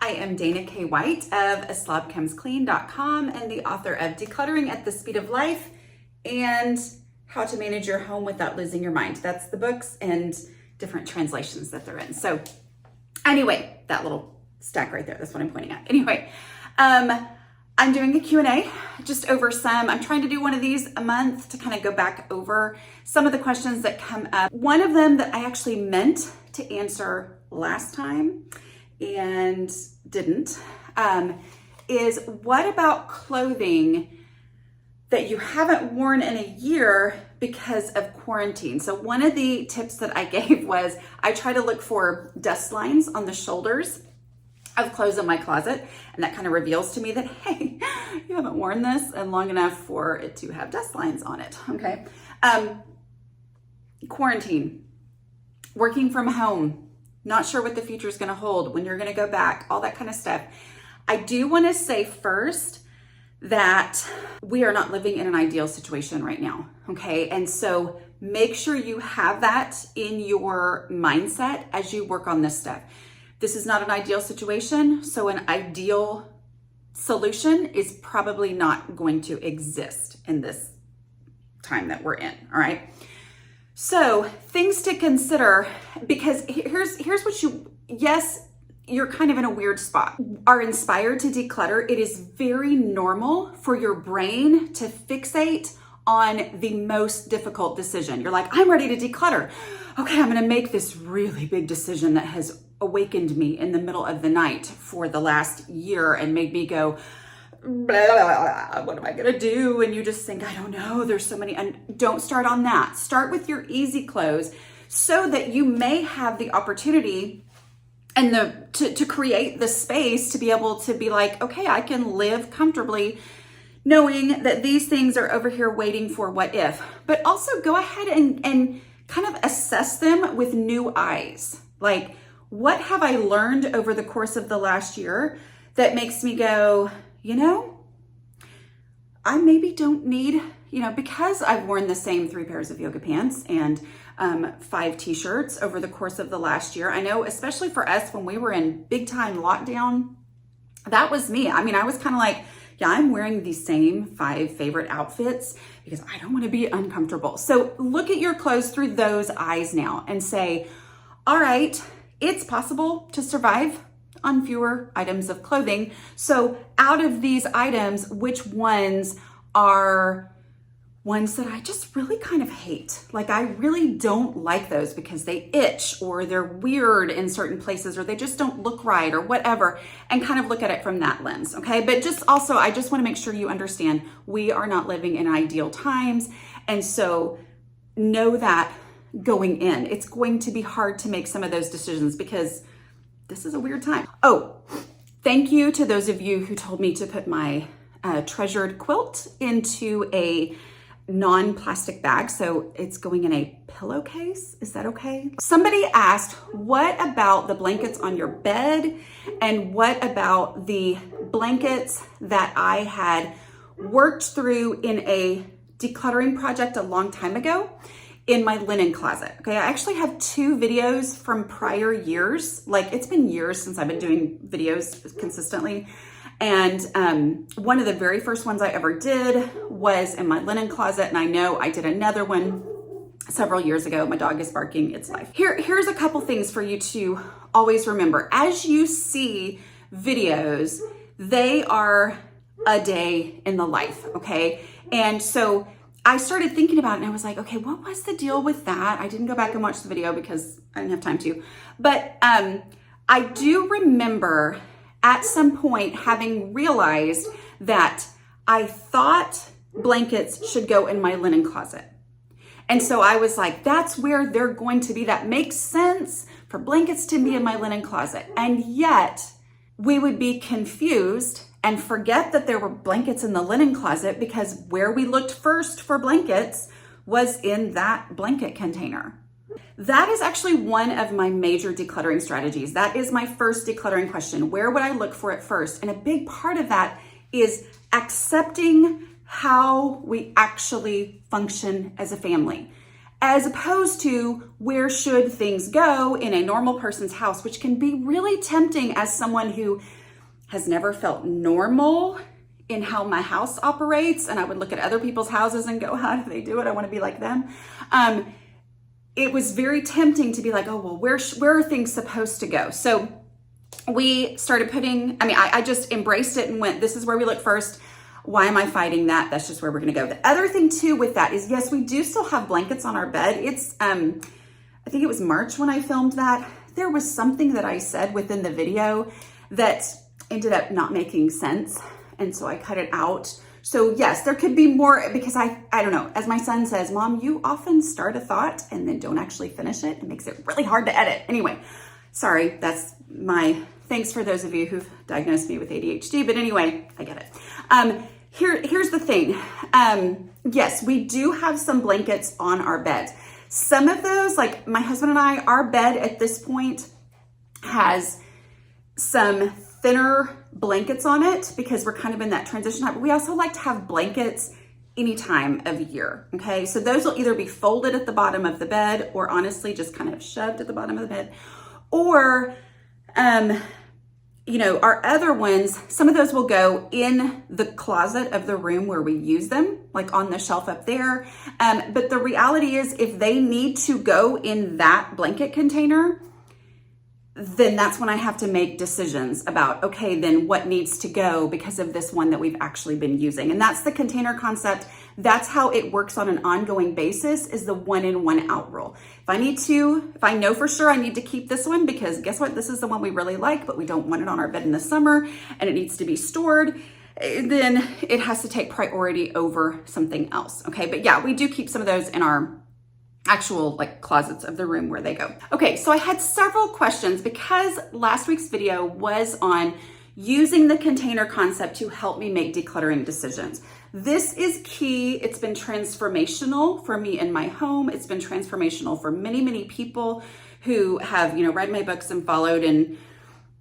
I am Dana K. White of aslobcomesclean.com and the author of Decluttering at the Speed of Life and How to Manage Your Home Without Losing Your Mind. That's the books and different translations that they're in. So anyway, that little stack right there, that's what I'm pointing at. Anyway, I'm doing a Q&A just over I'm trying to do one of these a month to kind of go back over some of the questions that come up. One of them that I actually meant to answer last time and didn't is what about clothing that you haven't worn in a year because of quarantine? So one of the tips that I gave was I try to look for dust lines on the shoulders of clothes in my closet, and that kind of reveals to me that, hey, you haven't worn this and long enough for it to have dust lines on it, okay? Quarantine, working from home, not sure what the future is gonna hold, when you're gonna go back, all that kind of stuff. I do wanna say first that we are not living in an ideal situation right now, okay? And so make sure you have that in your mindset as you work on this stuff. This is not an ideal situation, so an ideal solution is probably not going to exist in this time that we're in, all right? So things to consider, because here's what yes, you're kind of in a weird spot. Are inspired to declutter. It is very normal for your brain to fixate on the most difficult decision. You're like, I'm ready to declutter. Okay, I'm gonna make this really big decision that has awakened me in the middle of the night for the last year and made me go, blah, blah, blah, what am I gonna do? And you just think, I don't know, there's so many, and don't start on that. Start with your easy clothes so that you may have the opportunity and to create the space to be able to be like, okay, I can live comfortably knowing that these things are over here waiting for what if. But also go ahead and kind of assess them with new eyes. Like, what have I learned over the course of the last year that makes me go, you know, I maybe don't need, because I've worn the same 3 pairs of yoga pants and 5 t-shirts over the course of the last year. I know, especially for us, when we were in big time lockdown, that was me. I mean, I was kind of like, yeah, I'm wearing the same 5 favorite outfits because I don't want to be uncomfortable. So look at your clothes through those eyes now and say, all right, it's possible to survive on fewer items of clothing. So out of these items, which ones are ones that I just really kind of hate? Like, I really don't like those because they itch or they're weird in certain places or they just don't look right or whatever, and kind of look at it from that lens, okay? But just also, I just want to make sure you understand we are not living in ideal times. And so know that going in, it's going to be hard to make some of those decisions because this is a weird time. Oh, thank you to those of you who told me to put my treasured quilt into a non-plastic bag. So it's going in a pillowcase. Is that okay? Somebody asked, what about the blankets on your bed? And what about the blankets that I had worked through in a decluttering project a long time ago in my linen closet? Okay, I actually have 2 videos from prior years. Like, it's been years since I've been doing videos consistently. And one of the very first ones I ever did was in my linen closet. And I know I did another one several years ago. My dog is barking, it's life. Here's a couple things for you to always remember. As you see videos, they are a day in the life, okay? And so I started thinking about it and I was like, okay, what was the deal with that? I didn't go back and watch the video because I didn't have time to. But I do remember at some point having realized that I thought blankets should go in my linen closet. And so I was like, that's where they're going to be. That makes sense for blankets to be in my linen closet. And yet we would be confused and forget that there were blankets in the linen closet because where we looked first for blankets was in that blanket container. That is actually one of my major decluttering strategies. That is my first decluttering question. Where would I look for it first? And a big part of that is accepting how we actually function as a family. as opposed to where should things go in a normal person's house, which can be really tempting as someone who has never felt normal in how my house operates. And I would look at other people's houses and go, how do they do it? I want to be like them. It was very tempting to be like, oh, well, where are things supposed to go? So we started I just embraced it and went, this is where we look first. Why am I fighting that? That's just where we're going to go. The other thing too with that is, yes, we do still have blankets on our bed. It's, I think it was March when I filmed that. There was something that I said within the video that ended up not making sense. And so I cut it out. So yes, there could be more, because I don't know, as my son says, Mom, you often start a thought and then don't actually finish it. It makes it really hard to edit. Anyway, sorry, that's thanks for those of you who've diagnosed me with ADHD, but anyway, I get it. Here's the thing. Yes, we do have some blankets on our bed. Some of those, like my husband and I, our bed at this point has some thinner blankets on it because we're kind of in that transition time. But we also like to have blankets any time of year. Okay, so those will either be folded at the bottom of the bed or honestly just kind of shoved at the bottom of the bed, or our other ones, some of those will go in the closet of the room where we use them, like on the shelf up there. But the reality is, if they need to go in that blanket container, then that's when I have to make decisions about, okay, then what needs to go because of this one that we've actually been using. And that's the container concept. That's how it works on an ongoing basis, is the 1 in, 1 out rule. If I know for sure I need to keep this one because guess what? This is the one we really like, but we don't want it on our bed in the summer and it needs to be stored, then it has to take priority over something else. Okay, but yeah, we do keep some of those in our actual like closets of the room where they go. Okay, so I had several questions because last week's video was on using the container concept to help me make decluttering decisions. This is key. It's been transformational for me in my home. It's been transformational for many, many people who have, read my books and followed and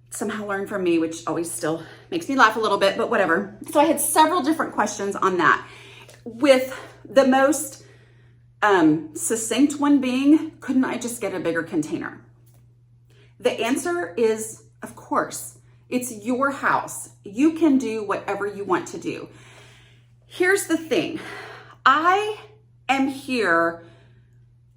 somehow learned from me, which always still makes me laugh a little bit, but whatever. So I had several different questions on that, with the most succinct one being, couldn't I just get a bigger container? The answer is, of course. It's your house. You can do whatever you want to do. Here's the thing. I am here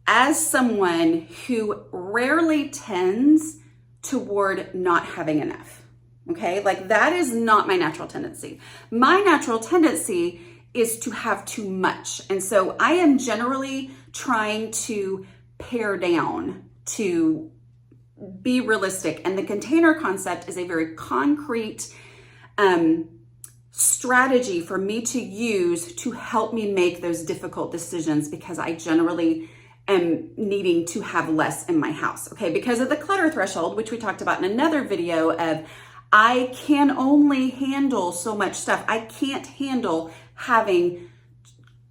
as someone who rarely tends toward not having enough. Okay? Like, that is not my natural tendency. My natural tendency is to have too much. And so I am generally trying to pare down, to be realistic. And the container concept is a very concrete strategy for me to use to help me make those difficult decisions, because I generally am needing to have less in my house. Okay, because of the clutter threshold, which we talked about in another video of, I can only handle so much stuff. I can't handle having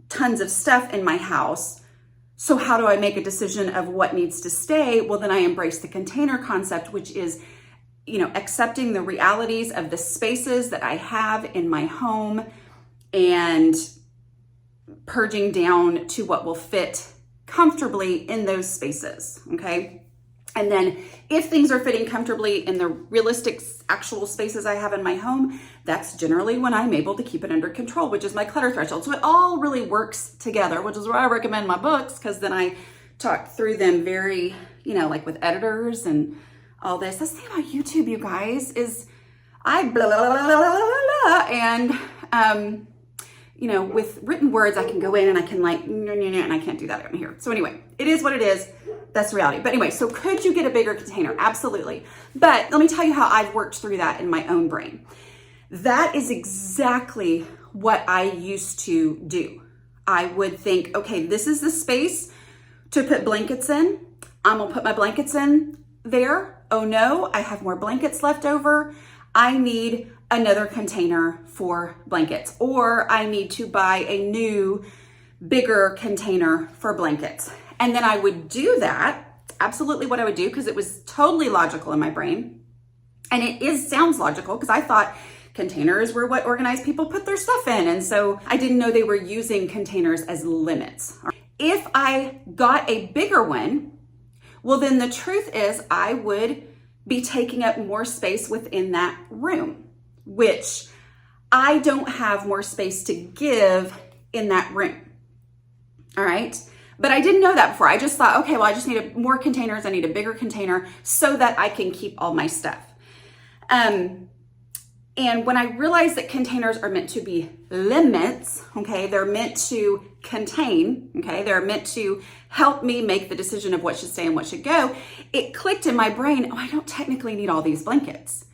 tons of stuff in my house. So how do I make a decision of what needs to stay? Well, then I embrace the container concept, which is, accepting the realities of the spaces that I have in my home and purging down to what will fit comfortably in those spaces. Okay. And then if things are fitting comfortably in the realistic actual spaces I have in my home, that's generally when I'm able to keep it under control, which is my clutter threshold. So it all really works together, which is where I recommend my books, because then I talk through them very, like with editors and all this. That's the thing about YouTube, you guys, is I blah, blah, blah, blah, blah, and, with written words, I can go in and I can and I can't do that on here. So anyway, it is what it is. That's the reality. But anyway, so could you get a bigger container? Absolutely. But let me tell you how I've worked through that in my own brain. That is exactly what I used to do. I would think, okay, this is the space to put blankets in. I'm gonna put my blankets in there. Oh no, I have more blankets left over. I need another container for blankets, or I need to buy a new, bigger container for blankets. And then I would do that, absolutely what I would do, because it was totally logical in my brain. And it sounds logical, because I thought containers were what organized people put their stuff in. And so I didn't know they were using containers as limits. If I got a bigger one, well, then the truth is I would be taking up more space within that room, which I don't have more space to give in that room. All right. But I didn't know that before. I just thought, okay, well, I just need more containers. I need a bigger container so that I can keep all my stuff. And when I realized that containers are meant to be limits, okay, they're meant to contain, okay, they're meant to help me make the decision of what should stay and what should go, it clicked in my brain, oh, I don't technically need all these blankets.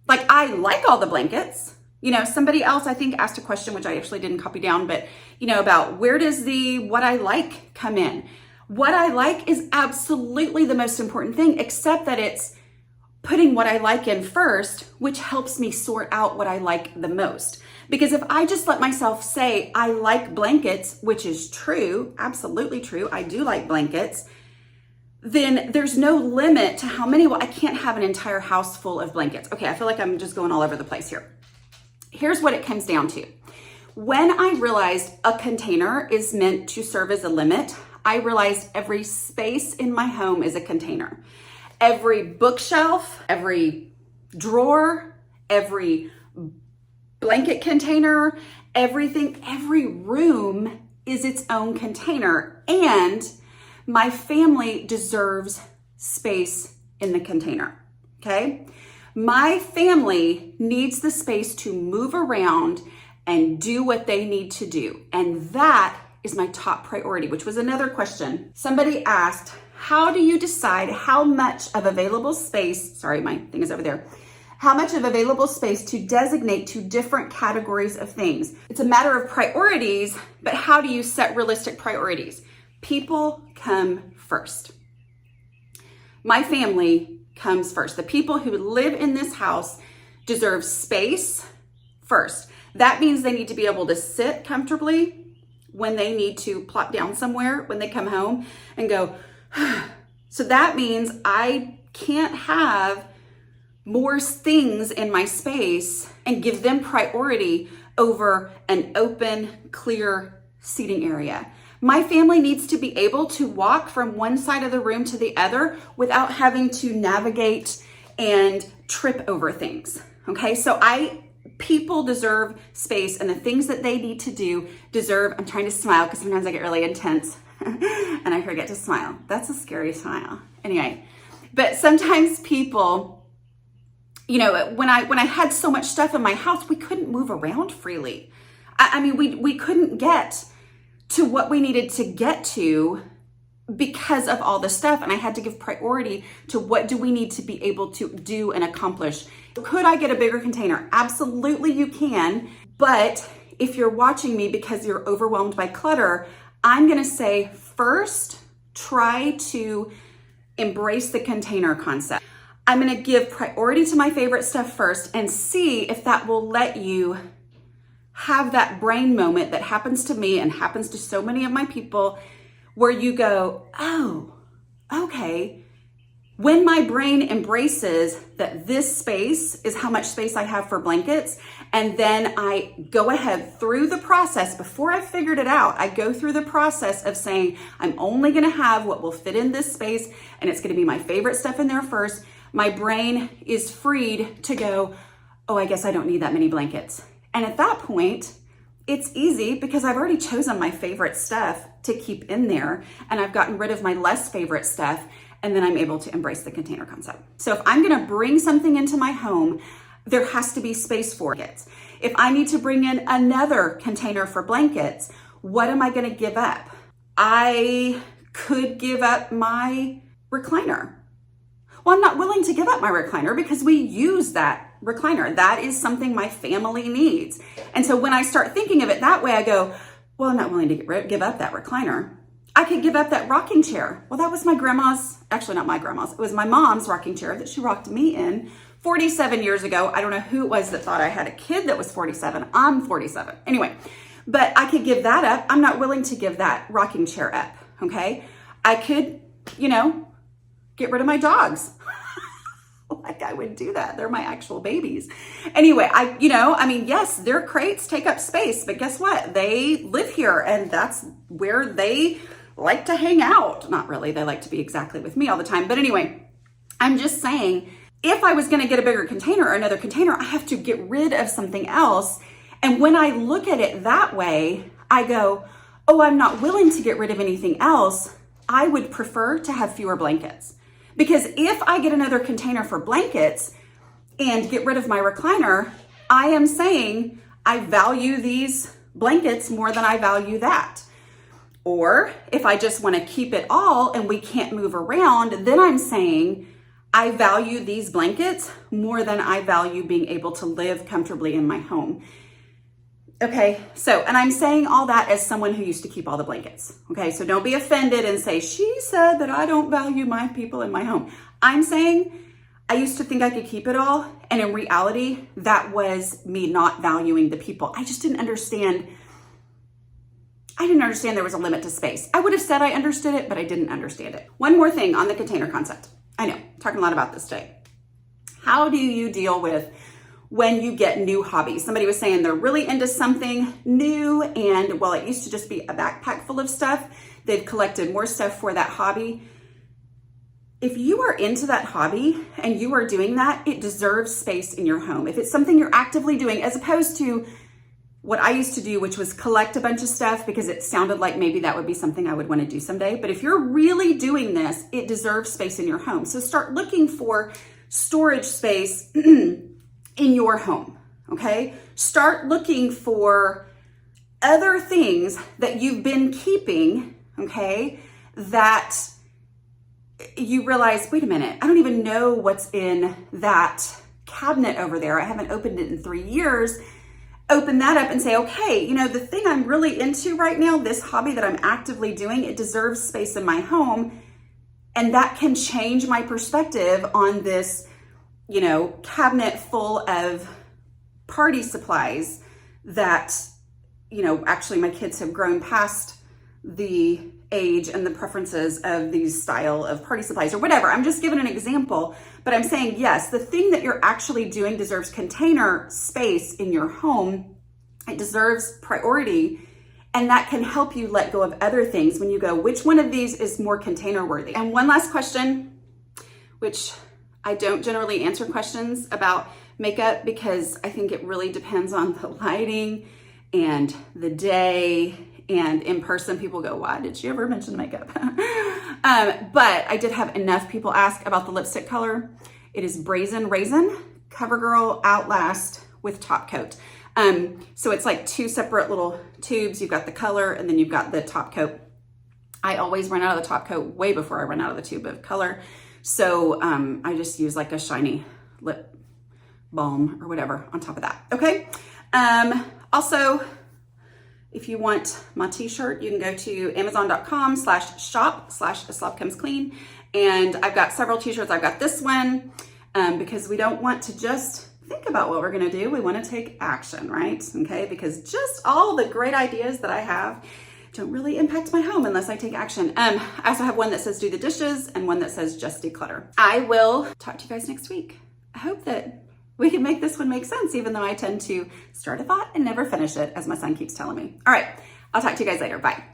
Like, I like all the blankets. You know, somebody else, I think, asked a question, which I actually didn't copy down, but, you know, about where does the what I like come in? What I like is absolutely the most important thing, except that it's putting what I like in first, which helps me sort out what I like the most. Because if I just let myself say, I like blankets, which is true, absolutely true, I do like blankets, then there's no limit to how many. Well, I can't have an entire house full of blankets. Okay, I feel like I'm just going all over the place here. Here's what it comes down to. When I realized a container is meant to serve as a limit, I realized every space in my home is a container. Every bookshelf, every drawer, every blanket container, everything, every room is its own container. And my family deserves space in the container, okay? My family needs the space to move around and do what they need to do. And that is my top priority, which was another question. Somebody asked, how do you decide how much of available space, sorry, my thing is over there, how much of available space to designate to different categories of things? It's a matter of priorities, but how do you set realistic priorities? People come first. My family comes first. The people who live in this house deserve space first. That means they need to be able to sit comfortably when they need to plop down somewhere when they come home and go, so that means I can't have more things in my space and give them priority over an open, clear seating area. My family needs to be able to walk from one side of the room to the other without having to navigate and trip over things. Okay, so people deserve space, and the things that they need to do deserve, I'm trying to smile because sometimes I get really intense and I forget to smile. That's a scary smile. Anyway, but sometimes people, you know, when I had so much stuff in my house, we couldn't move around freely. I mean, we couldn't get to what we needed to get to because of all the stuff, and I had to give priority to what do we need to be able to do and accomplish. Could I get a bigger container? Absolutely you can, but if you're watching me because you're overwhelmed by clutter, I'm gonna say first, try to embrace the container concept. I'm gonna give priority to my favorite stuff first and see if that will let you have that brain moment that happens to me and happens to so many of my people where you go, oh, okay. When my brain embraces that this space is how much space I have for blankets, and then I go ahead through the process, before I figured it out, I go through the process of saying, I'm only gonna have what will fit in this space, and it's gonna be my favorite stuff in there first. My brain is freed to go, oh, I guess I don't need that many blankets. And at that point, it's easy because I've already chosen my favorite stuff to keep in there, and I've gotten rid of my less favorite stuff, and then I'm able to embrace the container concept. So if I'm gonna bring something into my home, there has to be space for it. If I need to bring in another container for blankets, what am I gonna give up? I could give up my recliner. Well, I'm not willing to give up my recliner because we use that recliner. That is something my family needs. And so when I start thinking of it that way, I go, well, I'm not willing to give up that recliner. I could give up that rocking chair. Well, that was my grandma's, actually not my grandma's, it was my mom's rocking chair that she rocked me in 47 years ago. I don't know who it was that thought I had a kid that was 47. I'm 47. Anyway, but I could give that up. I'm not willing to give that rocking chair up, okay? I could, get rid of my dogs. Like I would do that. They're my actual babies. Anyway, yes, their crates take up space, but guess what? They live here and that's where they like to hang out. Not really, they like to be exactly with me all the time. But anyway, I'm just saying, if I was gonna get a bigger container or another container, I have to get rid of something else. And when I look at it that way, I go, oh, I'm not willing to get rid of anything else. I would prefer to have fewer blankets. Because if I get another container for blankets and get rid of my recliner, I am saying I value these blankets more than I value that. Or if I just want to keep it all and we can't move around, then I'm saying I value these blankets more than I value being able to live comfortably in my home. Okay, so, and I'm saying all that as someone who used to keep all the blankets. Okay, so don't be offended and say, she said that I don't value my people in my home. I'm saying I used to think I could keep it all. And in reality, that was me not valuing the people. I just didn't understand. I didn't understand there was a limit to space. I would have said I understood it, but I didn't understand it. One more thing on the container concept. I know, I'm talking a lot about this today. How do you deal with when you get new hobbies? Somebody was saying they're really into something new, and well, it used to just be a backpack full of stuff. They've collected more stuff for that hobby. If you are into that hobby and you are doing that, it deserves space in your home. If it's something you're actively doing, as opposed to what I used to do, which was collect a bunch of stuff because it sounded like maybe that would be something I would want to do someday. But if you're really doing this, it deserves space in your home. So start looking for storage space in your home, okay? Start looking for other things that you've been keeping, okay, that you realize, wait a minute, I don't even know what's in that cabinet over there. I haven't opened it in 3 years. Open that up and say, okay, you know, the thing I'm really into right now, this hobby that I'm actively doing, it deserves space in my home. And that can change my perspective on this, you know, cabinet full of party supplies that, you know, actually my kids have grown past the age and the preferences of these style of party supplies or whatever. I'm just giving an example, but I'm saying, yes, the thing that you're actually doing deserves container space in your home. It deserves priority, and that can help you let go of other things when you go, which one of these is more container worthy? And one last question, which I don't generally answer questions about makeup because I think it really depends on the lighting and the day. And in person, people go, why did she ever mention makeup? But I did have enough people ask about the lipstick color. It is Brazen Raisin, CoverGirl Outlast with top coat. So it's like 2 separate little tubes. You've got the color and then you've got the top coat. I always run out of the top coat way before I run out of the tube of color. So I just use like a shiny lip balm or whatever on top of that, okay? Also, if you want my t-shirt, you can go to amazon.com/shop/aslob-comes-clean. And I've got several t-shirts. I've got this one because we don't want to just think about what we're gonna do. We wanna take action, right? Okay, because just all the great ideas that I have don't really impact my home unless I take action. I also have one that says do the dishes and one that says just declutter. I will talk to you guys next week. I hope that we can make this one make sense, even though I tend to start a thought and never finish it, as my son keeps telling me. All right, I'll talk to you guys later. Bye.